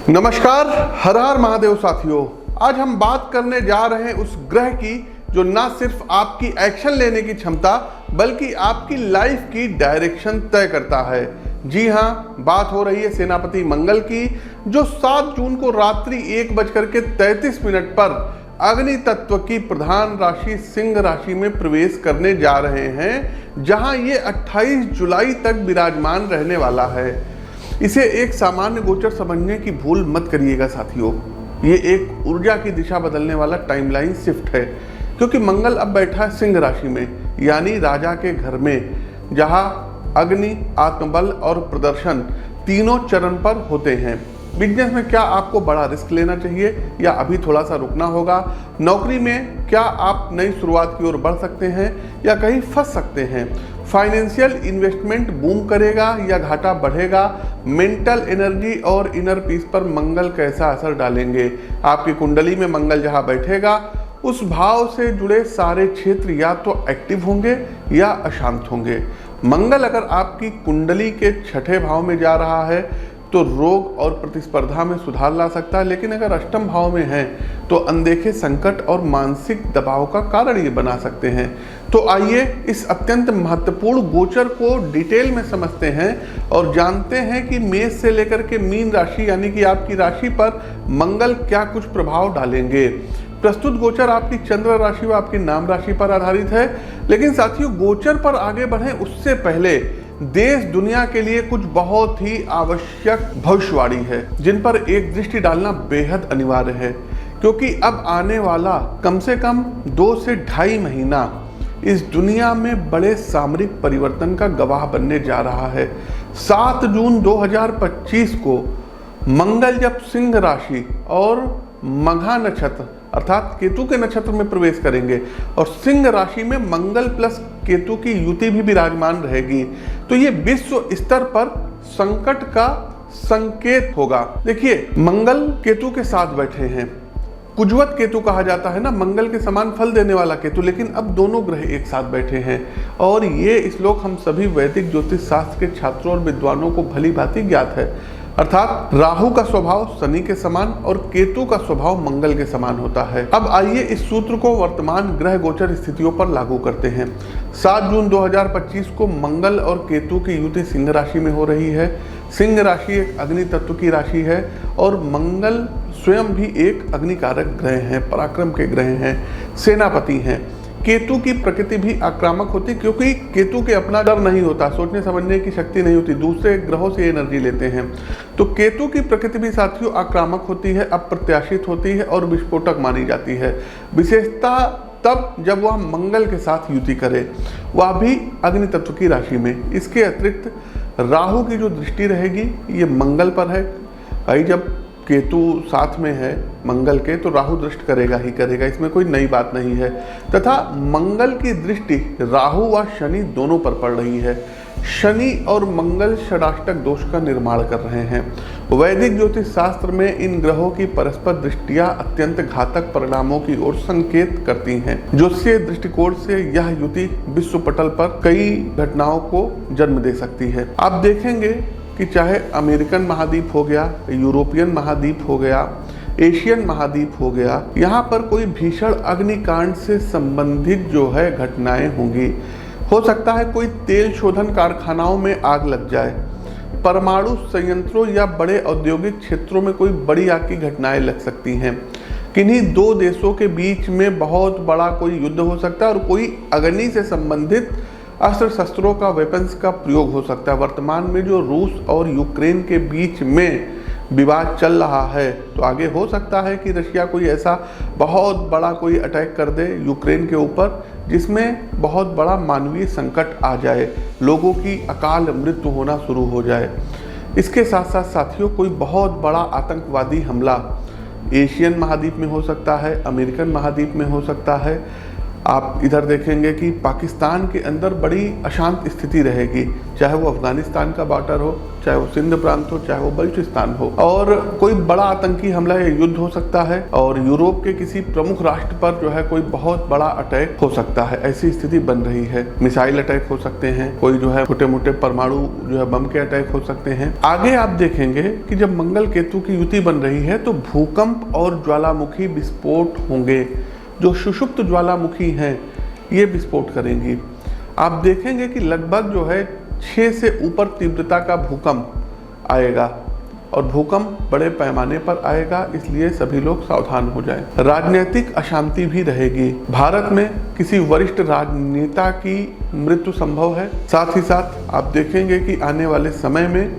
नमस्कार, हर हर महादेव साथियों। आज हम बात करने जा रहे हैं उस ग्रह की जो ना सिर्फ आपकी एक्शन लेने की क्षमता बल्कि आपकी लाइफ की डायरेक्शन तय करता है। जी हाँ, बात हो रही है सेनापति मंगल की, जो 7 जून को रात्रि 1:33 पर अग्नि तत्व की प्रधान राशि सिंह राशि में प्रवेश करने जा रहे हैं, जहां ये 28 जुलाई तक विराजमान रहने वाला है। इसे एक सामान्य गोचर समझने की भूल मत करिएगा साथियों। ये एक ऊर्जा की दिशा बदलने वाला टाइमलाइन शिफ्ट है, क्योंकि मंगल अब बैठा है सिंह राशि में, यानी राजा के घर में, जहां अग्नि, आत्मबल और प्रदर्शन तीनों चरण पर होते हैं। बिजनेस में क्या आपको बड़ा रिस्क लेना चाहिए या अभी थोड़ा सा रुकना होगा? नौकरी में क्या आप नई शुरुआत की ओर बढ़ सकते हैं या कहीं फंस सकते हैं? फाइनेंशियल इन्वेस्टमेंट बूम करेगा या घाटा बढ़ेगा? मेंटल एनर्जी और इनर पीस पर मंगल कैसा असर डालेंगे? आपकी कुंडली में मंगल जहां बैठेगा उस भाव से जुड़े सारे क्षेत्र या तो एक्टिव होंगे या अशांत होंगे। मंगल अगर आपकी कुंडली के 6ठे भाव में जा रहा है तो रोग और प्रतिस्पर्धा में सुधार ला सकता है, लेकिन अगर अष्टम भाव में है तो अनदेखे संकट और मानसिक दबाव का कारण ये बना सकते हैं। तो आइए इस अत्यंत महत्वपूर्ण गोचर को डिटेल में समझते हैं और जानते हैं कि मेष से लेकर के मीन राशि यानी कि आपकी राशि पर मंगल क्या कुछ प्रभाव डालेंगे। प्रस्तुत गोचर आपकी चंद्र राशि व आपकी नाम राशि पर आधारित है, लेकिन साथियों गोचर पर आगे बढ़े उससे पहले देश दुनिया के लिए कुछ बहुत ही आवश्यक भविष्यवाणी है, जिन पर एक दृष्टि डालना बेहद अनिवार्य है, क्योंकि अब आने वाला कम से कम 2 से ढाई महीना इस दुनिया में बड़े सामरिक परिवर्तन का गवाह बनने जा रहा है। 7 जून 2025 को मंगल जब सिंह राशि और मघा नक्षत्र अर्थात केतु के नक्षत्र में प्रवेश करेंगे और सिंह राशि में मंगल प्लस केतु की युति भी विराजमान रहेगी, तो ये विश्व स्तर पर संकट का संकेत होगा। देखिए, मंगल केतु के साथ बैठे हैं, कुजवत केतु कहा जाता है ना, मंगल के समान फल देने वाला केतु, लेकिन अब दोनों ग्रह एक साथ बैठे हैं और ये श्लोक हम सभी वैदिक ज्योतिष शास्त्र के छात्रों और विद्वानों को भली भांति ज्ञात है। अर्थात राहु का स्वभाव शनि के समान और केतु का स्वभाव मंगल के समान होता है। अब आइए इस सूत्र को वर्तमान ग्रह गोचर स्थितियों पर लागू करते हैं। 7 जून 2025 को मंगल और केतु की युति सिंह राशि में हो रही है। सिंह राशि एक अग्नि तत्व की राशि है और मंगल स्वयं भी एक अग्निकारक ग्रह हैं, पराक्रम के ग्रह हैं, सेनापति हैं। केतु की प्रकृति भी आक्रामक होती, क्योंकि केतु के अपना डर नहीं होता, सोचने समझने की शक्ति नहीं होती, दूसरे ग्रहों से एनर्जी लेते हैं। तो केतु की प्रकृति भी साथियों आक्रामक होती है, अप्रत्याशित होती है और विस्फोटक मानी जाती है। विशेषता तब जब वह मंगल के साथ युति करे, वह भी अग्नि तत्व की राशि में। इसके अतिरिक्त राहु की जो दृष्टि रहेगी ये मंगल पर है। भाई, जब केतु साथ में है मंगल के तो राहु दृष्ट करेगा ही करेगा, इसमें कोई नई बात नहीं है। तथा मंगल की दृष्टि राहु व शनि दोनों पर पड़ रही है। शनि और मंगल षडाष्टक दोष का निर्माण कर रहे हैं। वैदिक ज्योतिष शास्त्र में इन ग्रहों की परस्पर दृष्टियां अत्यंत घातक परिणामों की ओर संकेत करती हैं। ज्योतिषीय दृष्टिकोण से यह युति विश्व पटल पर कई घटनाओं को जन्म दे सकती है। आप देखेंगे कि चाहे अमेरिकन महाद्वीप हो गया, यूरोपियन महाद्वीप हो गया, एशियन महाद्वीप हो गया, यहाँ पर कोई भीषण अग्निकांड से संबंधित जो है घटनाएं होंगी। हो सकता है कोई तेल शोधन कारखानाओं में आग लग जाए, परमाणु संयंत्रों या बड़े औद्योगिक क्षेत्रों में कोई बड़ी आग की घटनाएं लग सकती हैं। किन्हीं 2 देशों के बीच में बहुत बड़ा कोई युद्ध हो सकता है और कोई अग्नि से संबंधित अस्त्र शस्त्रों का वेपन्स का प्रयोग हो सकता है। वर्तमान में जो रूस और यूक्रेन के बीच में विवाद चल रहा है, तो आगे हो सकता है कि रशिया कोई ऐसा बहुत बड़ा कोई अटैक कर दे यूक्रेन के ऊपर, जिसमें बहुत बड़ा मानवीय संकट आ जाए, लोगों की अकाल मृत्यु होना शुरू हो जाए। इसके साथ साथ साथियों कोई बहुत बड़ा आतंकवादी हमला एशियन महाद्वीप में हो सकता है, अमेरिकन महाद्वीप में हो सकता है, आप इधर देखेंगे कि पाकिस्तान के अंदर बड़ी अशांत स्थिति रहेगी, चाहे वो अफगानिस्तान का बॉर्डर हो, चाहे वो सिंध प्रांत हो, चाहे वो बलूचिस्तान हो, और कोई बड़ा आतंकी हमला या युद्ध हो सकता है, और यूरोप के किसी प्रमुख राष्ट्र पर जो है कोई बहुत बड़ा अटैक हो सकता है। ऐसी स्थिति बन रही है। मिसाइल अटैक हो सकते हैं, कोई जो है छोटे मोटे परमाणु जो है बम के अटैक हो सकते हैं। आगे आप देखेंगे कि जब मंगल केतु की युति बन रही है तो भूकंप और ज्वालामुखी विस्फोट होंगे। जो सुषुप्त ज्वालामुखी हैं ये विस्फोट करेंगी। आप देखेंगे कि लगभग जो है 6 से ऊपर तीव्रता का भूकंप आएगा, और भूकंप बड़े पैमाने पर आएगा, इसलिए सभी लोग सावधान हो जाएं। राजनीतिक अशांति भी रहेगी। भारत में किसी वरिष्ठ राजनेता की मृत्यु संभव है। साथ ही साथ आप देखेंगे कि आने वाले समय में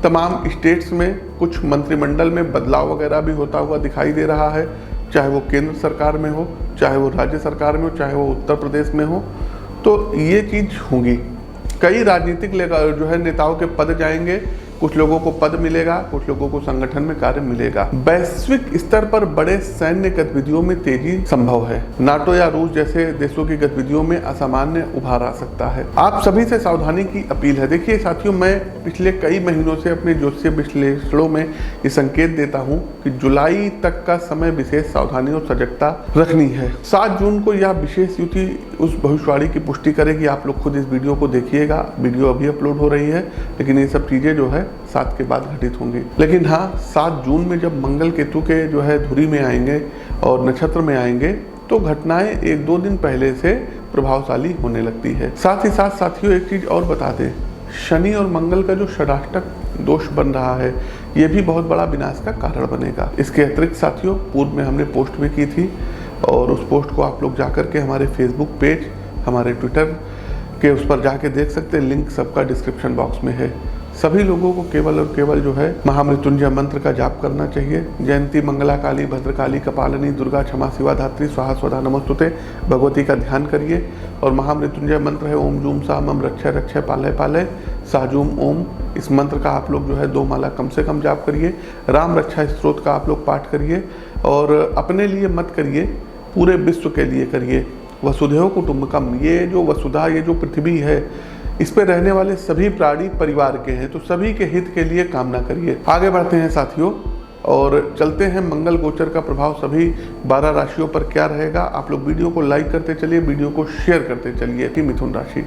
तमाम स्टेट्स में कुछ मंत्रिमंडल में बदलाव वगैरह भी होता हुआ दिखाई दे रहा है, चाहे वो केंद्र सरकार में हो, चाहे वो राज्य सरकार में हो, चाहे वो उत्तर प्रदेश में हो, तो ये चीज होगी। कई राजनीतिक जो है नेताओं के पद जाएंगे, कुछ लोगों को पद मिलेगा, कुछ लोगों को संगठन में कार्य मिलेगा। वैश्विक स्तर पर बड़े सैन्य गतिविधियों में तेजी संभव है। नाटो या रूस जैसे देशों की गतिविधियों में असामान्य उभार आ सकता है। आप सभी से सावधानी की अपील है। देखिए साथियों, मैं पिछले कई महीनों से अपने ज्योतिषीय विश्लेषणों में ये संकेत देता हूँ कि जुलाई तक का समय विशेष सावधानी और सजगता रखनी है। 7 जून को यह विशेष युति उस भविष्यवाणी की पुष्टि करेगी। आप लोग खुद इस वीडियो को देखिएगा, वीडियो अभी अपलोड हो रही है, लेकिन ये सब चीजें जो है 7 के बाद घटित होंगी। लेकिन हाँ, 7 जून में जब मंगल केतु के जो है धुरी में आएंगे और नक्षत्र में आएंगे तो घटनाएं 1-2 दिन पहले से प्रभावशाली होने लगती है। साथ ही साथ साथियों एक चीज और बता दें, शनि और मंगल का जो षडाष्टक दोष बन रहा है ये भी बहुत बड़ा विनाश का कारण बनेगा। इसके अतिरिक्त साथियों पूर्व में हमने पोस्ट भी की थी, और उस पोस्ट को आप लोग जाकर के हमारे फेसबुक पेज, हमारे ट्विटर के उस पर जाके देख सकते हैं। लिंक सबका डिस्क्रिप्शन बॉक्स में है। सभी लोगों को केवल और केवल जो है महामृत्युंजय मंत्र का जाप करना चाहिए। जयंती मंगला काली भद्रकाली कपालिनी दुर्गा क्षमा शिवा धात्री स्वाहा स्वधा नमस्तुते भगवती का ध्यान करिए। और महामृत्युंजय मंत्र है ओम जूम सा मम रक्षय रक्षय पालय पालय साजूम ओम। इस मंत्र का आप लोग जो है 2 माला कम से कम जाप करिए। राम रक्षा स्त्रोत का आप लोग पाठ करिए, और अपने लिए मत करिए, पूरे विश्व के लिए करिए। वसुधैव कुटुंबकम, ये जो वसुधा, ये जो पृथ्वी है, इस पे रहने वाले सभी प्राणी परिवार के हैं, तो सभी के हित के लिए कामना करिए। आगे बढ़ते हैं साथियों और चलते हैं मंगल गोचर का प्रभाव सभी 12 राशियों पर क्या रहेगा। आप लोग वीडियो को लाइक करते चलिए, वीडियो को शेयर करते चलिए। कि मिथुन राशि,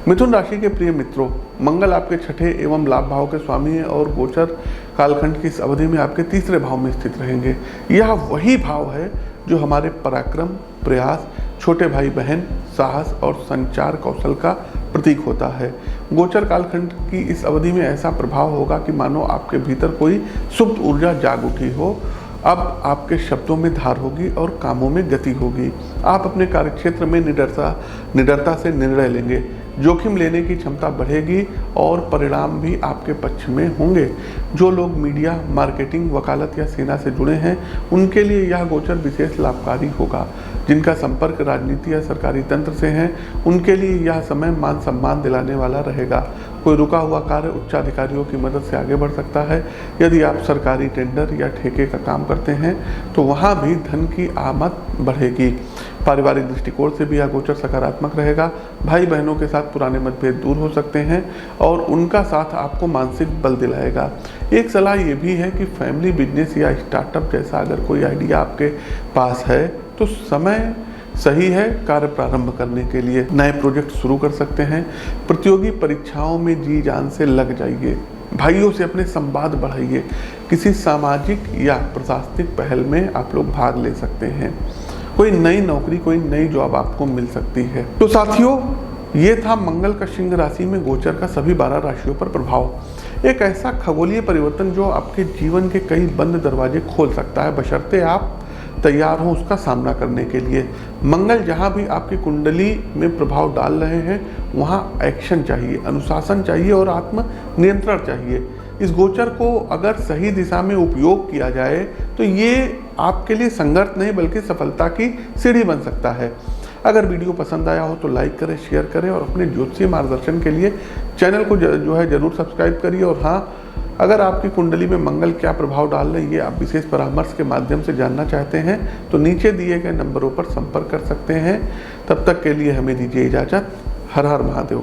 मिथुन राशि के प्रिय मित्रों, मंगल आपके छठे एवं लाभ भाव के स्वामी है और गोचर कालखंड की इस अवधि में आपके तीसरे भाव में स्थित रहेंगे। यह वही भाव है जो हमारे पराक्रम, प्रयास, छोटे भाई बहन, साहस और संचार कौशल का प्रतीक होता है। गोचर कालखंड की इस अवधि में ऐसा प्रभाव होगा कि मानो आपके भीतर कोई सुप्त ऊर्जा जाग उठी हो। अब आपके शब्दों में धार होगी और कामों में गति होगी। आप अपने कार्यक्षेत्र में निडरता से निर्णय लेंगे, जोखिम लेने की क्षमता बढ़ेगी और परिणाम भी आपके पक्ष में होंगे। जो लोग मीडिया, मार्केटिंग, वकालत या सेना से जुड़े हैं उनके लिए यह गोचर विशेष लाभकारी होगा। जिनका संपर्क राजनीति या सरकारी तंत्र से है उनके लिए यह समय मान सम्मान दिलाने वाला रहेगा। कोई रुका हुआ कार्य उच्चाधिकारियों की मदद से आगे बढ़ सकता है। यदि आप सरकारी टेंडर या ठेके का काम करते हैं तो वहाँ भी धन की आमद बढ़ेगी। पारिवारिक दृष्टिकोण से भी यह गोचर सकारात्मक रहेगा। भाई बहनों के साथ पुराने मतभेद दूर हो सकते हैं और उनका साथ आपको मानसिक बल दिलाएगा। एक सलाह ये भी है कि फैमिली बिजनेस या स्टार्टअप जैसा अगर कोई आइडिया आपके पास है तो समय सही है कार्य प्रारंभ करने के लिए। नए प्रोजेक्ट शुरू कर सकते हैं। प्रतियोगी परीक्षाओं में जी जान से लग जाइए। भाइयों से अपने संवाद बढ़ाइए। किसी सामाजिक या प्रशासनिक पहल में आप लोग भाग ले सकते हैं। कोई नई नौकरी, कोई नई जॉब आपको मिल सकती है। तो साथियों, ये था मंगल का सिंह राशि में गोचर का सभी 12 राशियों पर प्रभाव। एक ऐसा खगोलीय परिवर्तन जो आपके जीवन के कई बंद दरवाजे खोल सकता है, बशर्ते आप तैयार हों उसका सामना करने के लिए। मंगल जहां भी आपकी कुंडली में प्रभाव डाल रहे हैं वहां एक्शन चाहिए, अनुशासन चाहिए और आत्म नियंत्रण चाहिए। इस गोचर को अगर सही दिशा में उपयोग किया जाए तो ये आपके लिए संघर्ष नहीं बल्कि सफलता की सीढ़ी बन सकता है। अगर वीडियो पसंद आया हो तो लाइक करें, शेयर करें और अपने ज्योतिषीय मार्गदर्शन के लिए चैनल को जो है जरूर सब्सक्राइब करिए। और हाँ, अगर आपकी कुंडली में मंगल क्या प्रभाव डाल रही है, ये आप विशेष परामर्श के माध्यम से जानना चाहते हैं तो नीचे दिए गए नंबरों पर संपर्क कर सकते हैं। तब तक के लिए हमें दीजिए इजाजत। हर हर महादेव।